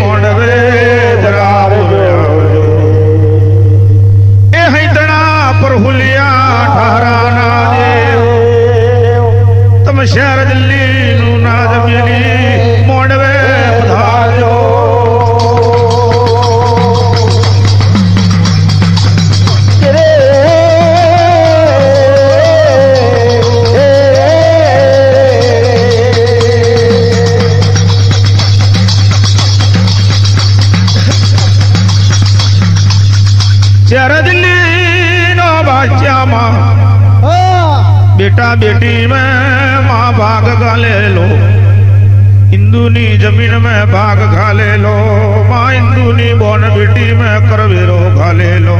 મોડવે એ હૈતણા પર હુલિયા ઠારાના દેવ તમે શહેર દિલ્હી નું ના જમીની મોડવે પધાર્યો शहर दिल्ली नो बादशाह बेटा बेटी में माँ भाग गाले लो हिंदू नी जमीन में भाग घाले लो माँ हिंदू नी बोन बेटी में करवेरो घाले लो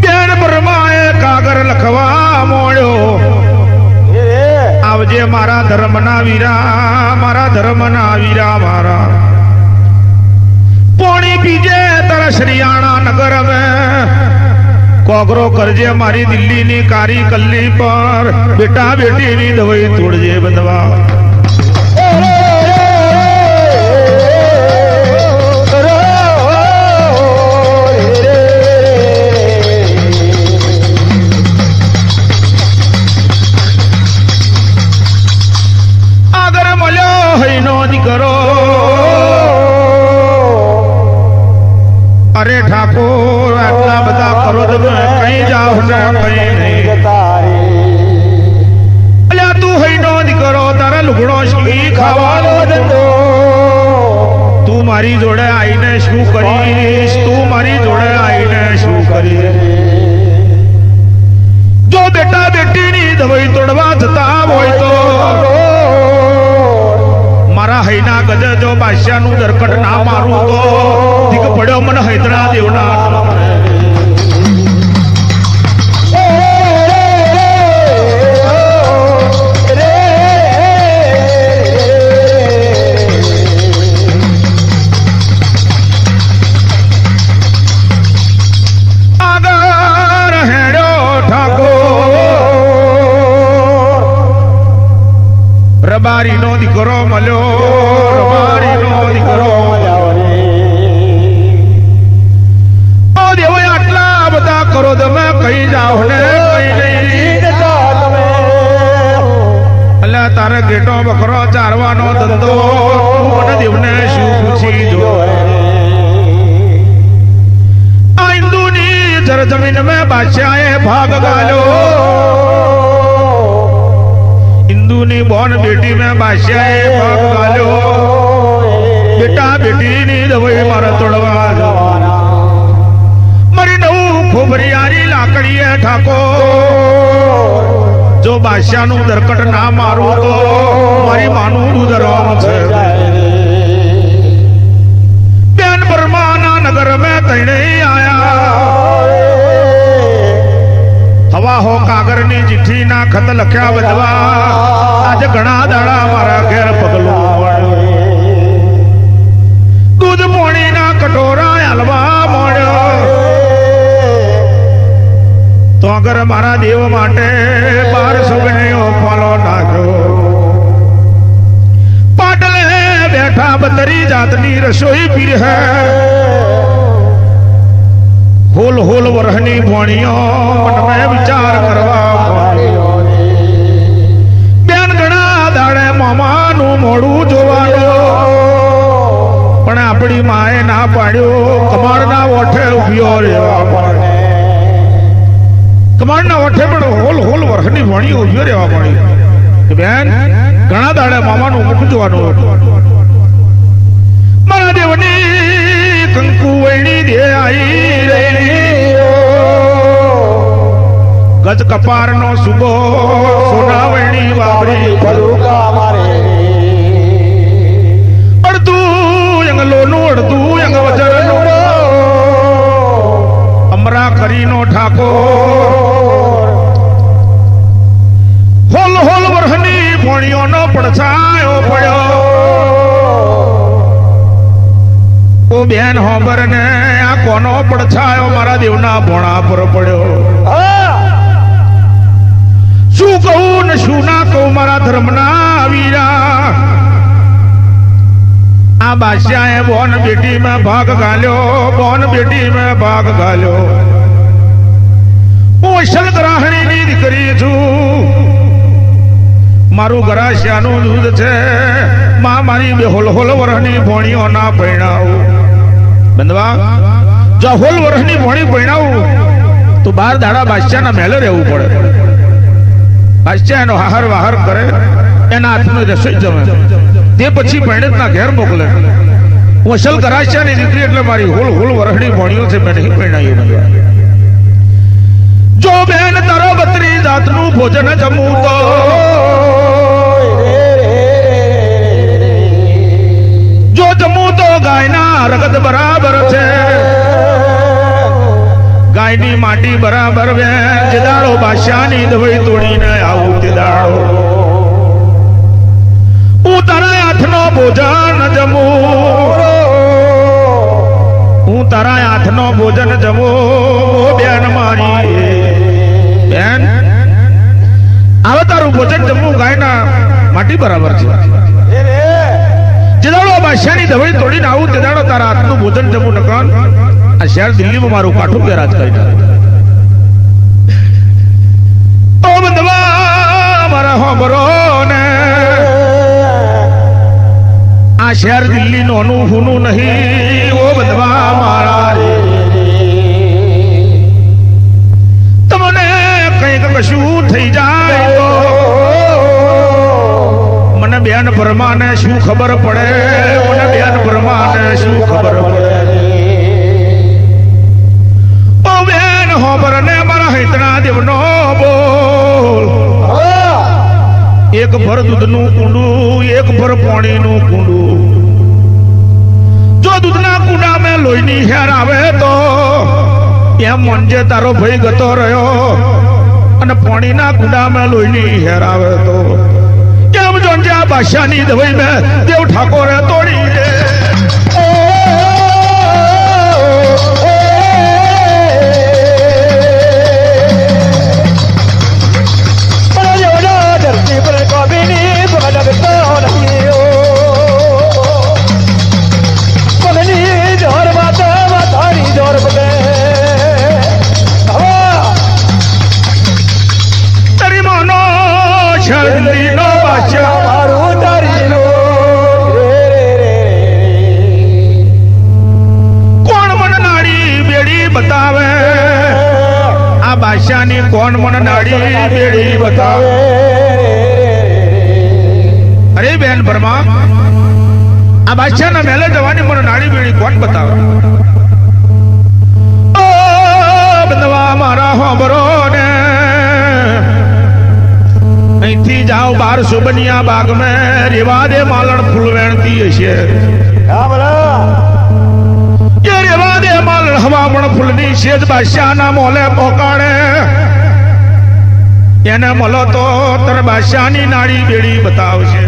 ज्ञान परमाए कागर लखवा मोड़ो आवजे मारा धर्म ना वीरा मारा पोणी पीजे तारा श्रियाणा नगर में कोगरो करजे मारी दिल्ली नी कारी कल्ली पर बेटा बेटी नी दवाई तोड़जे बदवा अगर मलो है नो करो अरे ठाकुर आटला बता करो तो कहीं जाओ ना कहीं नहीं अल्या तू है नो करो तारा लुगड़ो शी खावा तू मारी जोड़े आईने शू करीश तू मारी जोड़े आईने शू करीश जो बेटा बेटी नी दवाई तोड़वा जता होय तो मारा हैना गज जो बादशाह नु दरकट ना मारू तो दिख पड़ो मन हैदरा देवना अगर हेड़ो ठाकुर रबारी नो दिकरो मलो रबारी नो दिकरो ओ देव आटला बता करो तो मैं कहीं जाओ ने कहीं नहीं अल्लाह तारे गेटो बकरो चारवानो धंधो मन देव ने शू पूछी जो आ हिंदू नी जर जमीन में बादशाह भाग गालो हिंदू नी बोन बेटी में बादशाह भाग गालो बेटा बेटी नी दवाई मारा तोड़वा मरी नऊ खोबरी यारी लाकड़ी है ठाकुर जो बादशाह नु दरकट ना मारू तो मारी मानू उधरवानो छे बेन परमाना नगर में तणे आया हवा हो कागर नी चिट्ठी ना खत लख्या बदवा आज घना दाड़ा मारा घेर पगलू दूध पोणी ना कटोरा हलवा मोड़ो तो अगर मारा देव माटे 1200 फलो नाखो पाटले बैठा बदरी जातनी रसोई पीर है होल होल वरहनी भोणियो मन में विचार करवा बेन घना दाड़े मामा नु मोड़ू जोवानो पण आपणी माए ना पाड्यो कमाड़ ना ओठे उभ्यो रेवा पड़े कमाड़ ना ओठे पण होल होल वरहनी भोणी उभ्यो रेवा पड़ी कि बेन घना दाड़े मामा नु मुख जोवानो मारा देवनी कंकु वेणी दे आई गज कपार नो सुगो सोना वेणी वावरी फलूका मारे अड़दू यंग लोनु अड़दू यंग वजर नो अमरा करी नो ठाको होल होल वरहनी भोणियो नो पड़छायो पड़ो ओ बेन होबर ने आ कोनो पड़छायो मारा देवना भोणा पर पड़ो शू कहू न शू ना कहू मारा धर्म ना वीरा आ बादशाह बोन बेटी में भाग गाल्यो बोन बेटी में भाग गाल्यो ओशल ग्राहणी नी दीकरी छू मारू गराशियानु दूध छे मां मारी बे होल होल वरहनी भोणियो ना परणाऊ बंधवा जो होल वरहनी भोणी परणाऊ तो 12 दाड़ा बादशाह ना मेले रहવું પડે बादशाह नो हाहर वाहर करे एना हाथ में रसोई जमे તે પછી પંડિતના ઘેર મોકલે વસલ કરાશિયાની દીકરી એટલે મારી હોલ હોલ વરહણી ભણ્યો છે મેં નહીં પરણાયો જો બેન તારો બત્રી જાતનું ભોજન જમું તો જો જમું તો ગાયના રગત બરાબર છે ગાયની માટી બરાબર વે જે દાડો બાદશાહની દવાઈ તોડીને આવું તે દાડો હું તારા હાથનો ભોજન જમું હું તારા હાથનો ભોજન જમું બેન મારી બેન હવે તારું ભોજન જમવું ગાયના માટી બરાબર છે જે દાડો બાદશાહની દવાઈ તોડીને આવું તે દાડો તારા હાથનું ભોજન જમવું નકન આ શહેર દિલ્હીમાં મારું કાઠું બેરાજ કરી ઓ બંધવા મારા હોબરો ને आ शहर दिल्ली नोनू हुनू नहीं वो बंधवा मारा रे तमने कहीं कशू थई जाए तो मने बेन परमाने शू खबर पड़े मने बेन परमाने शू खबर पड़े ओ बेन हो बरने मारा इतना देवनो बोल एक भर दूधनु कुंडू एक भर पाणीनु कुंडू जो दूधना कुंडा में लोहीनी हेर आवे तो एम मनजे तारो भाई गतो रह्यो अने पाणीना कुंडा में लोहीनी हेर आवे तो केम जोंजे आ बादशाहनी दवाई में देव ठाकोरे तोड़ी दे कौन मन नाड़ी बेड़ी बतावे अरे बेन वर्मा आ बादशाह ना मेले जवानी मन नाड़ी बेड़ी कौन बतावे ओ बंधवा मारा होबरो ने અહીંથી જાઓ 12 સુબનિયા બાગ में રેવા દે માલણ ફૂલ વેણતી હશે હા બરા ये રેવા દે માલણ હવામણ ફૂલની શેજ બાદશાહ ના મોલે પોકાડે એને મળો તો તર બાદશાહની નાડી બેડી બતાવશે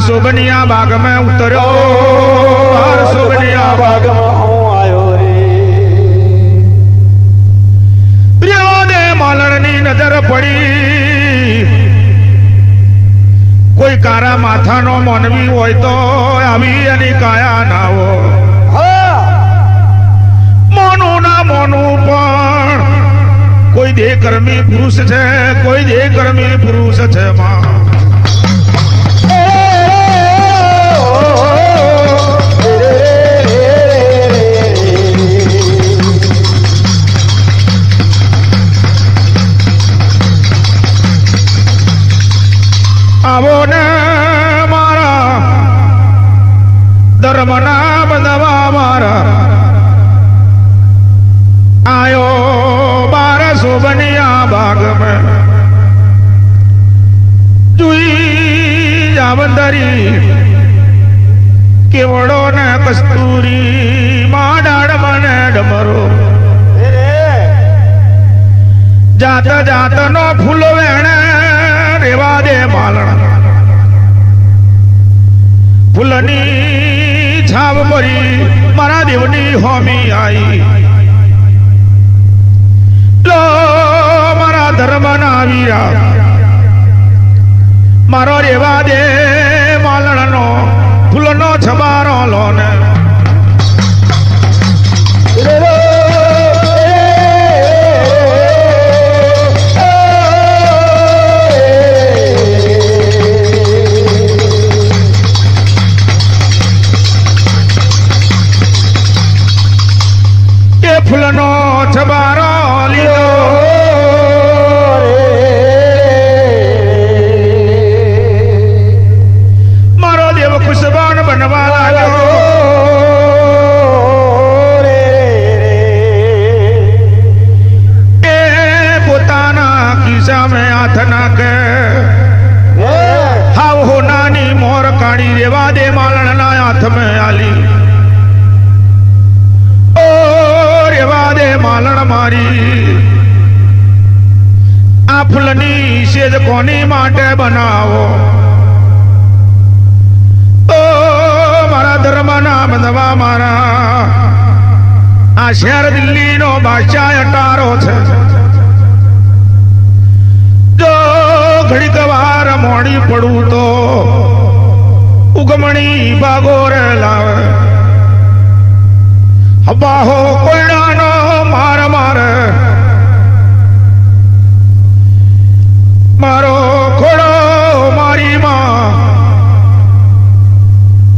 सुबनिया बाग में उतरो सुबनिया बाग માથાનો મોનવી હોય તો આવી એની કાયા ના હોય મોનું ના મોનું પણ કોઈ દે કર્મી પુરુષ છે કોઈ દે કર્મી પુરુષ છે માં આવો ને મારા ધર્મના બંધવા મારા આયો બાર શોભનિયા બાગ મેં જુઈ જાવંદરી કેવડો ને કસ્તુરી માં ડાળ મને ડમરો જાત જાત નો ફૂલ વેણે રેવા દે માલણ ફૂલની છાવ ભરી મારા દેવની હોમી આઈ લો મારા ધર્મના વીરા મારો રેવા દે માલણનો ફૂલનો છબારો લો ને ફૂલનો છબારો લીધો મારો દેવ ખુશબાન બનવા લાગ્યો એ પોતાના ખિસ્સામાં હાથ નાખે હાવ હોનાની મોર કાઢી રેવા દે માલણના હાથમાં આલી માલણ મારી આ ફૂલની સેજ કોની માટે બનાવો ઓ મારા ધર્મના બંધવા મારા આ શહેર દિલ્હીનો બાદશાહ અટારો છે જો ઘડીક વાર મોડી પડું તો ઉગમણી બાગોર લાવે હબાહો કોયડાનો માર માર મારો ખોડો મારી માં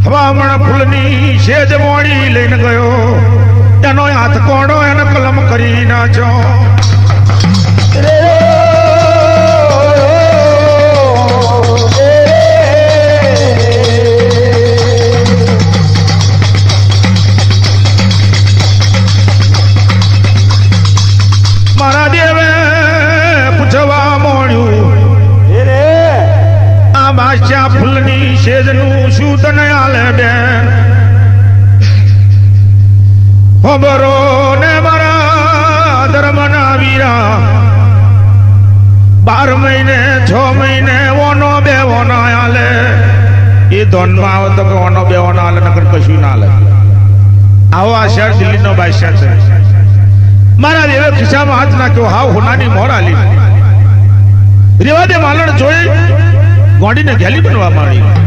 હવામણ ફૂલની સેજ મોડી લઈને ગયો એનો હાથ કોડો એને કલમ કરી નાચો મારા દેવે પૂછવા મોડ્યું આ બાદશાહ ફૂલની સેજનું શું તને આલે બેન ખબરો ને મારા ધર્મના વીરા 12 મહિને 6 મહિને ઓનો બે ઓનો આલે એ ધોનમાં આવે તો કે ઓનો બે ઓનો આલે નકર કશું ના આલે આવો આ શહેર દિલ્હીનો બાદશાહ છે મારા દેવે ખિસ્સામાં હાથ નાખ્યો હાવ હોનાની મોર આલી રેવા દે માલણ જોઈ ગોડીને ઘેલી બનવા માંડી